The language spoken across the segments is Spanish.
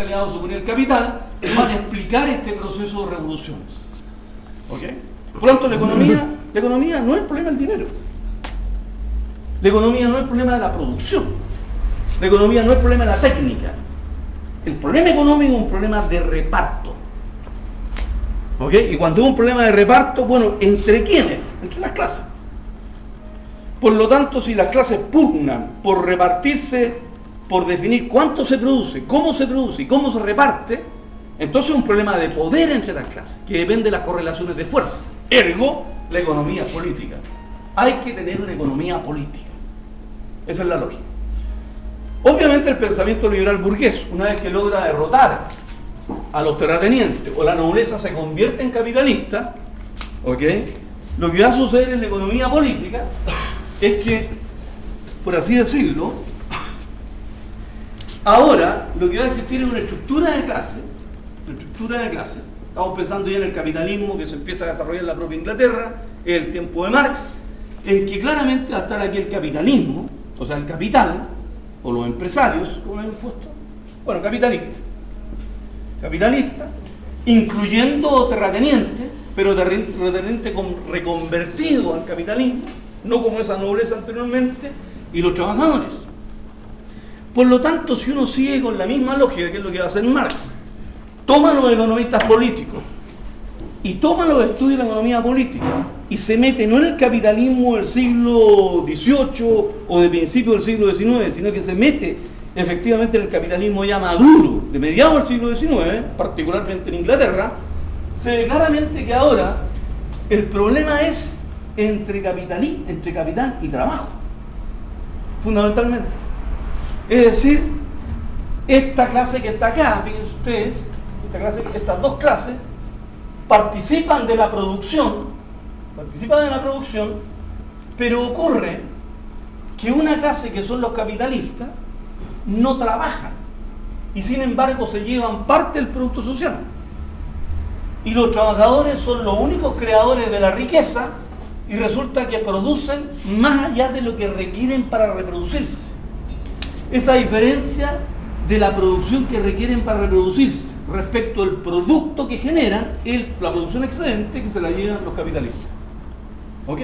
aliado supone el capital, van a explicar este proceso de revoluciones. ¿Ok? Por lo tanto, la economía no es el problema del dinero. La economía no es el problema de la producción. La economía no es el problema de la técnica. El problema económico es un problema de reparto. ¿Ok? Y cuando es un problema de reparto, bueno, ¿entre quiénes? Entre las clases. Por lo tanto, si las clases pugnan por repartirse, por definir cuánto se produce y cómo se reparte, entonces es un problema de poder entre las clases, que depende de las correlaciones de fuerza. Ergo, la economía es política. Hay que tener una economía política. Esa es la lógica. Obviamente el pensamiento liberal burgués, una vez que logra derrotar a los terratenientes o la nobleza se convierte en capitalista, ¿ok? Lo que va a suceder en la economía política es que, por así decirlo, ahora lo que va a existir es una estructura de clase, estamos pensando ya en el capitalismo que se empieza a desarrollar en la propia Inglaterra, en el tiempo de Marx, en que claramente va a estar aquí el capitalismo, o sea el capital, o los empresarios, como hemos puesto, bueno, capitalista, incluyendo terratenientes, pero terratenientes reconvertidos al capitalismo, no como esa nobleza anteriormente, y los trabajadores. Por lo tanto, si uno sigue con la misma lógica, que es lo que va a hacer Marx, toma a los economistas políticos y toma los estudios de la economía política y se mete no en el capitalismo del siglo XVIII o de principios del siglo XIX, sino que se mete efectivamente en el capitalismo ya maduro de mediados del siglo XIX, particularmente en Inglaterra, se ve claramente que ahora el problema es entre capital y trabajo, fundamentalmente. Es decir, esta clase que está acá, fíjense ustedes, estas dos clases participan de la producción, pero ocurre que una clase que son los capitalistas no trabajan y sin embargo se llevan parte del producto social. Y los trabajadores son los únicos creadores de la riqueza y resulta que producen más allá de lo que requieren para reproducirse. Esa diferencia de la producción que requieren para reproducirse respecto al producto que generan es la producción excedente que se la llevan los capitalistas. ¿Ok?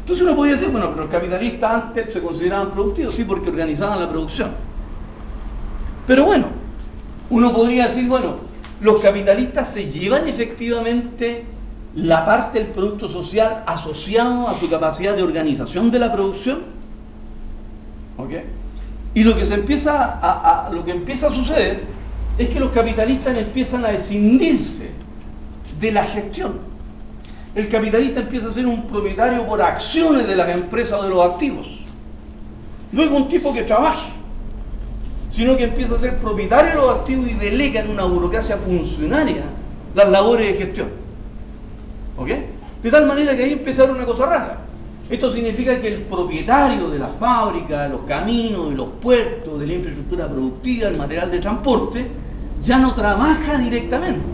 Entonces uno podría decir, bueno, pero los capitalistas antes se consideraban productivos, sí, porque organizaban la producción. Pero bueno, uno podría decir, bueno, los capitalistas se llevan efectivamente la parte del producto social asociado a su capacidad de organización de la producción. ¿Ok? Y lo que empieza a suceder es que los capitalistas empiezan a escindirse de la gestión. El capitalista empieza a ser un propietario por acciones de las empresas o de los activos. No es un tipo que trabaje, sino que empieza a ser propietario de los activos y delega en una burocracia funcionaria las labores de gestión. ¿Ok? De tal manera que ahí empieza a haber una cosa rara. Esto significa que el propietario de las fábricas, de los caminos, de los puertos, de la infraestructura productiva, el material de transporte, ya no trabaja directamente,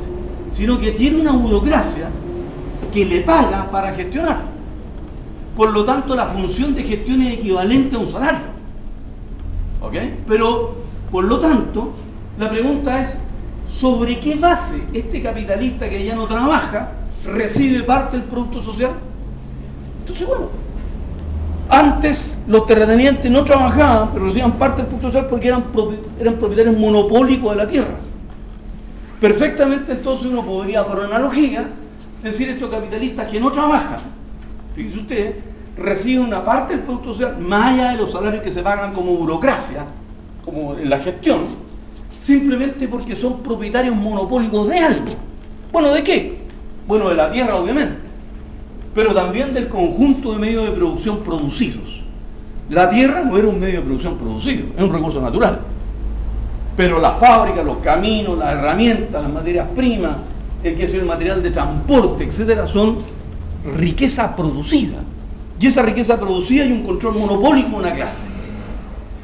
sino que tiene una burocracia que le paga para gestionar. Por lo tanto, la función de gestión es equivalente a un salario. ¿Ok? Pero, por lo tanto, la pregunta es, ¿sobre qué base este capitalista que ya no trabaja recibe parte del producto social? Entonces, bueno, antes los terratenientes no trabajaban, pero recibían parte del producto social porque eran propietarios monopólicos de la tierra. Perfectamente, entonces uno podría, por analogía, decir estos capitalistas que no trabajan, fíjense ustedes, reciben una parte del producto social más allá de los salarios que se pagan como burocracia, como en la gestión, simplemente porque son propietarios monopólicos de algo. Bueno, ¿de qué? Bueno, de la tierra, obviamente, pero también del conjunto de medios de producción producidos. La tierra no era un medio de producción producido, es un recurso natural. Pero las fábricas, los caminos, las herramientas, las materias primas, el material de transporte, etcétera, son riqueza producida. Y esa riqueza producida hay un control monopólico en una clase.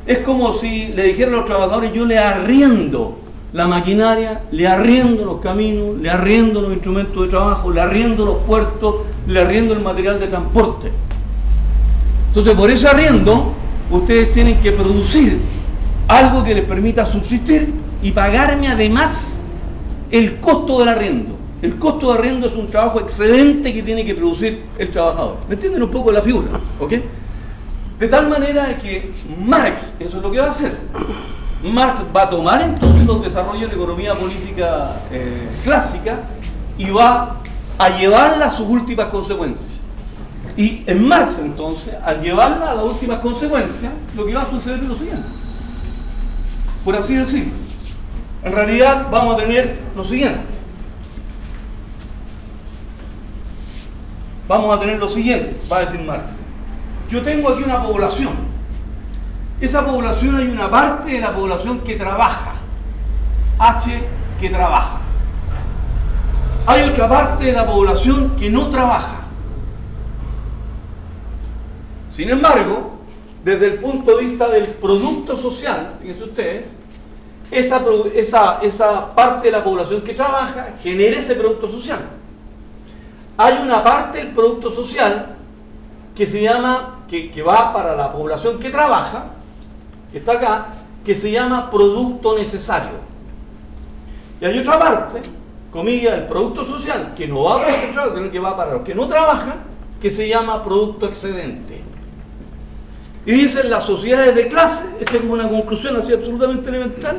Es como si le dijera a los trabajadores, yo le arriendo la maquinaria, le arriendo los caminos, le arriendo los instrumentos de trabajo, le arriendo los puertos, le arriendo el material de transporte. Entonces, por ese arriendo, ustedes tienen que producir algo que les permita subsistir y pagarme además el costo del arriendo. El costo de arriendo es un trabajo excelente que tiene que producir el trabajador. ¿Me entienden un poco la figura? ¿Ok? De tal manera que Marx, eso es lo que va a hacer. Marx va a tomar entonces los desarrollos de la economía política clásica y va a llevarla a sus últimas consecuencias. Y en Marx entonces, al llevarla a las últimas consecuencias, lo que va a suceder es lo siguiente. Por así decirlo. En realidad vamos a tener lo siguiente. Vamos a tener lo siguiente, va a decir Marx. Yo tengo aquí una población. Esa población, hay una parte de la población que trabaja. H, que trabaja. Hay otra parte de la población que no trabaja. Sin embargo, desde el punto de vista del producto social, fíjense ustedes, esa parte de la población que trabaja genera ese producto social. Hay una parte del producto social que se llama, que va para la población que trabaja, que está acá, que se llama producto necesario. Y hay otra parte, comillas, del producto social, que no va para los que trabajan, sino que va para los que no trabajan, que se llama producto excedente. Y dicen las sociedades de clase, esta es como una conclusión así absolutamente elemental,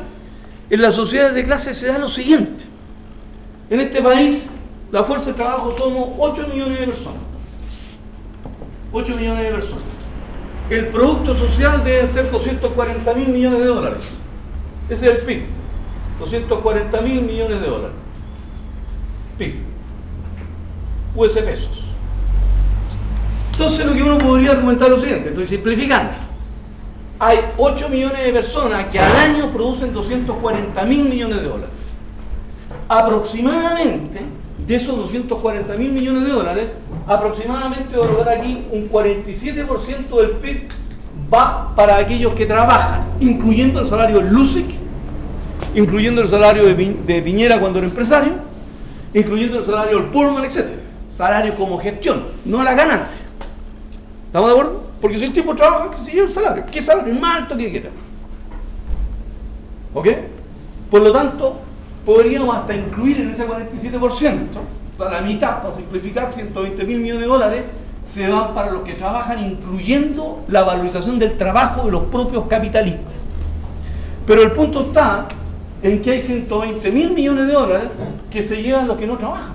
en las sociedades de clase se da lo siguiente. En este país, la fuerza de trabajo somos 8 millones de personas. 8 millones de personas. El producto social debe ser 240.000 millones de dólares. Ese es el PIB. 240.000 millones de dólares. PIB. US pesos. Entonces lo que uno podría argumentar es lo siguiente, estoy simplificando. Hay 8 millones de personas que al año producen 240.000 millones de dólares. Aproximadamente, de esos 240.000 millones de dólares, aproximadamente, voy a colocar aquí, un 47% del PIB va para aquellos que trabajan, incluyendo el salario de Lusic, incluyendo el salario de Piñera cuando era empresario, incluyendo el salario del Pullman, etc. Salario como gestión, no la ganancia. ¿Estamos de acuerdo? Porque si el tipo trabaja, que se lleva el salario. ¿Qué salario? El más alto que quiera. ¿Ok? Por lo tanto, podríamos hasta incluir en ese 47%, la mitad, para simplificar, 120.000 millones de dólares, se van para los que trabajan, incluyendo la valorización del trabajo de los propios capitalistas. Pero el punto está en que hay 120.000 millones de dólares que se llevan los que no trabajan.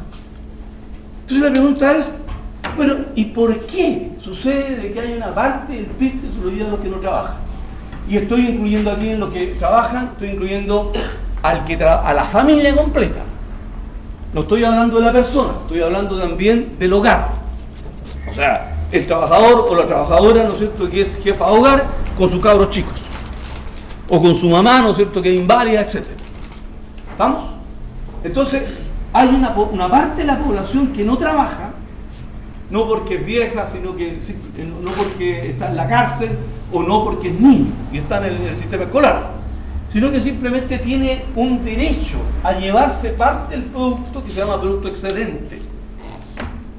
Entonces la pregunta es, bueno, ¿y por qué sucede de que hay una parte del PIB que se lo lleva a los que no trabajan? Y estoy incluyendo aquí en los que trabajan, estoy incluyendo a la familia completa. No estoy hablando de la persona, estoy hablando también del hogar. O sea, el trabajador o la trabajadora, ¿no es cierto?, que es jefa de hogar con sus cabros chicos. O con su mamá, ¿no es cierto?, que es inválida, etc. ¿Vamos? Entonces, hay una parte de la población que no trabaja, no porque es vieja, sino que no porque está en la cárcel, o no porque es niño y está en el sistema escolar, sino que simplemente tiene un derecho a llevarse parte del producto que se llama producto excedente.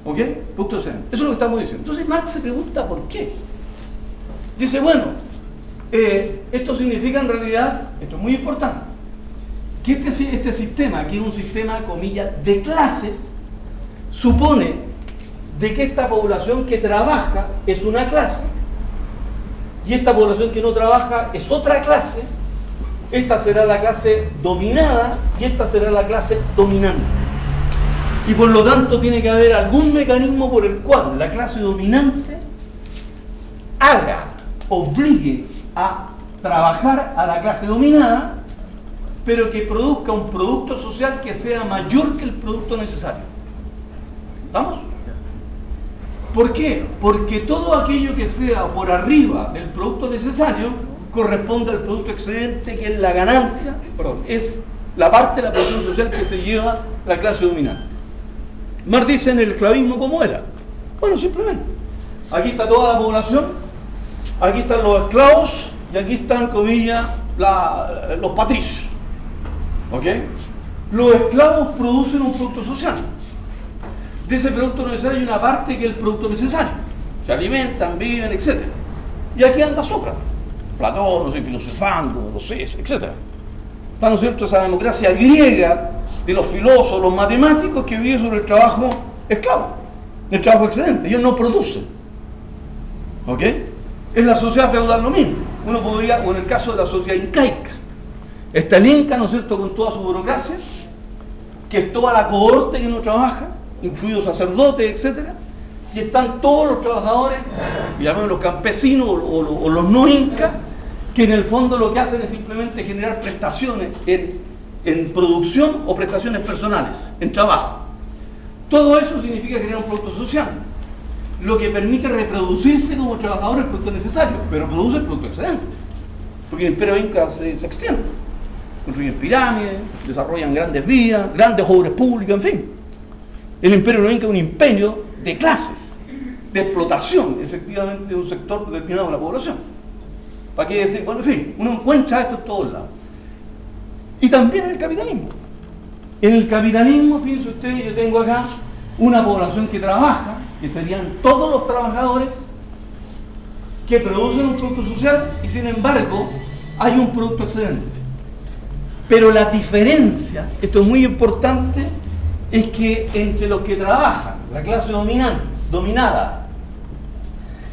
¿Ok? Producto excedente. Eso es lo que estamos diciendo. Entonces Marx se pregunta por qué. Dice, bueno, esto significa en realidad, esto es muy importante, que este sistema, que es un sistema, comillas, de clases, supone de que esta población que trabaja es una clase, y esta población que no trabaja es otra clase. Esta será la clase dominada y esta será la clase dominante. Y por lo tanto tiene que haber algún mecanismo por el cual la clase dominante obligue a trabajar a la clase dominada, pero que produzca un producto social que sea mayor que el producto necesario. ¿Vamos? ¿Por qué? Porque todo aquello que sea por arriba del producto necesario corresponde al producto excedente, que es la ganancia, es la parte de la producción social que se lleva la clase dominante. Marx dice en el esclavismo cómo era. Bueno, simplemente, aquí está toda la población, aquí están los esclavos y aquí están, comillas, los patricios. ¿Ok? Los esclavos producen un producto social. De ese producto necesario hay una parte que es el producto necesario. Se alimentan, viven, etc. Y aquí anda Sócrates, Platón, no sé, filosofando, los etc. está, ¿no es cierto?, esa democracia griega de los filósofos, los matemáticos, que vive sobre el trabajo esclavo, el trabajo excedente. Ellos no producen. ¿Ok? En la sociedad feudal lo mismo. Uno podría, o en el caso de la sociedad incaica, está el Inca, ¿no es cierto?, con toda su burocracia, que es toda la cohorte que no trabaja, incluidos sacerdotes, etcétera, y están todos los trabajadores, y al menos los campesinos o los no incas, que en el fondo lo que hacen es simplemente generar prestaciones en producción o prestaciones personales, en trabajo. Todo eso significa generar un producto social, lo que permite reproducirse como trabajador el producto necesario, pero produce el producto excedente, porque el imperio inca se extiende, construyen pirámides, desarrollan grandes vías, grandes obras públicas, en fin. El imperio inca es un imperio de clases, de explotación, efectivamente, de un sector determinado de la población. ¿Para qué decir? Bueno, en fin, uno encuentra esto en todos lados. Y también en el capitalismo. En el capitalismo, fíjense ustedes, yo tengo acá una población que trabaja, que serían todos los trabajadores que producen un producto social, y sin embargo hay un producto excedente. Pero la diferencia, esto es muy importante, es que entre los que trabajan, la clase dominada,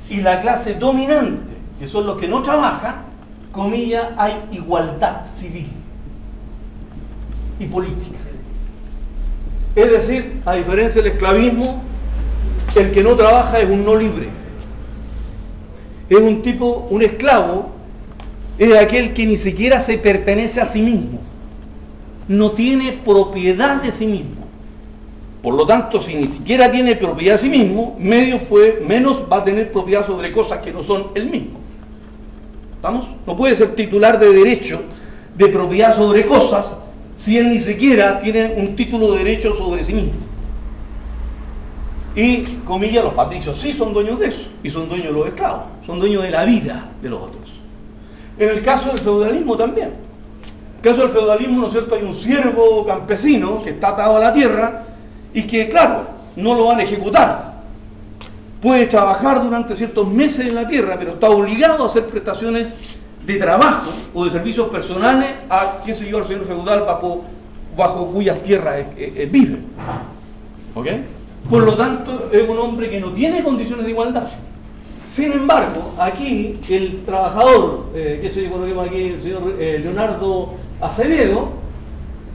y la clase dominante, que son los que no trabajan, comillas, hay igualdad civil y política. Es decir, a diferencia del esclavismo, el que no trabaja es un no libre. Es un tipo, un esclavo, es aquel que ni siquiera se pertenece a sí mismo, no tiene propiedad de sí mismo. Por lo tanto, si ni siquiera tiene propiedad de sí mismo, menos va a tener propiedad sobre cosas que no son él mismo. ¿Estamos? No puede ser titular de derecho de propiedad sobre cosas si él ni siquiera tiene un título de derecho sobre sí mismo. Y, comillas, los patricios sí son dueños de eso, y son dueños de los esclavos, son dueños de la vida de los otros. En el caso del feudalismo también. En el caso del feudalismo, ¿no es cierto?, hay un siervo campesino que está atado a la tierra y que, claro, no lo van a ejecutar. Puede trabajar durante ciertos meses en la tierra, pero está obligado a hacer prestaciones de trabajo o de servicios personales a, qué sé yo, al señor feudal bajo cuyas tierras vive. ¿Ok? Por lo tanto, es un hombre que no tiene condiciones de igualdad. Sin embargo, aquí el trabajador, que se llama aquí el señor Leonardo Acevedo,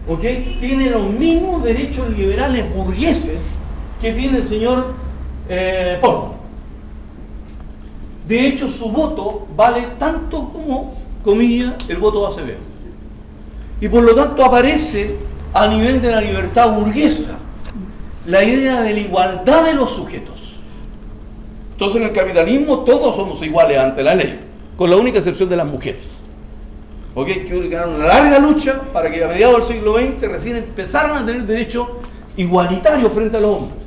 ¿ok?, tiene los mismos derechos liberales burgueses que tiene el señor Portman. De hecho, su voto vale tanto como, comillas, el voto de Acevedo. Y por lo tanto aparece a nivel de la libertad burguesa la idea de la igualdad de los sujetos. Entonces, en el capitalismo todos somos iguales ante la ley, con la única excepción de las mujeres. ¿Ok? Que ganaron una larga lucha para que a mediados del siglo XX recién empezaron a tener derechos igualitarios frente a los hombres.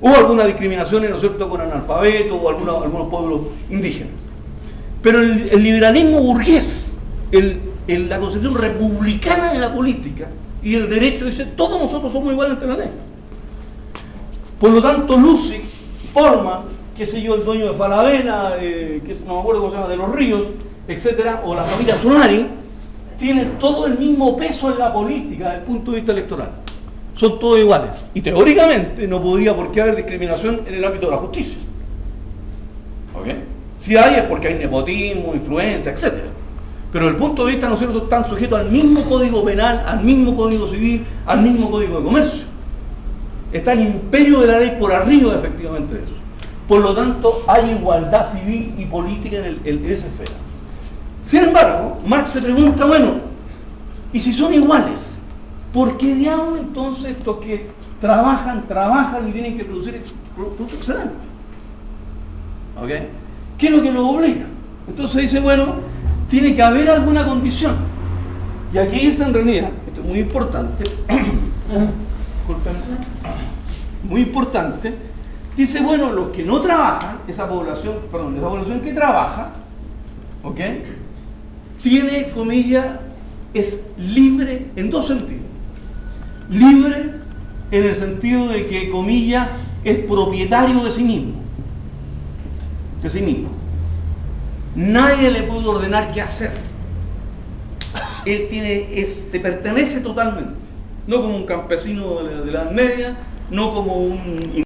Hubo algunas discriminaciones, ¿no es cierto?, con analfabetos o algunos pueblos indígenas. Pero el liberalismo burgués, la concepción republicana de la política y el derecho, dice, todos nosotros somos iguales ante la ley. Por lo tanto, Lucy, Portman, qué sé yo, el dueño de Falabella, que no me acuerdo cómo se llama, de los Ríos, etcétera, o la familia Solari, tienen todo el mismo peso en la política desde el punto de vista electoral. Son todos iguales. Y teóricamente no podría por qué haber discriminación en el ámbito de la justicia. ¿Ok? Si hay es porque hay nepotismo, influencia, etcétera. Pero desde el punto de vista, ¿no es cierto?, están sujetos al mismo código penal, al mismo código civil, al mismo código de comercio. Está el imperio de la ley por arriba, efectivamente, de eso. Por lo tanto, hay igualdad civil y política en esa esfera. Sin embargo, Marx se pregunta, bueno, ¿y si son iguales? ¿Por qué diablos entonces estos que trabajan y tienen que producir producto excedente? ¿Ok? ¿Qué es lo que los obliga? Entonces dice, bueno, tiene que haber alguna condición. Y aquí es en realidad, esto es muy importante, muy importante, dice, bueno, los que no trabajan, esa población que trabaja, ¿ok?, tiene, comillas, es libre en dos sentidos. Libre en el sentido de que, comillas, es propietario de sí mismo. Nadie le puede ordenar qué hacer. se pertenece totalmente, no como un campesino de la Edad Media, no como un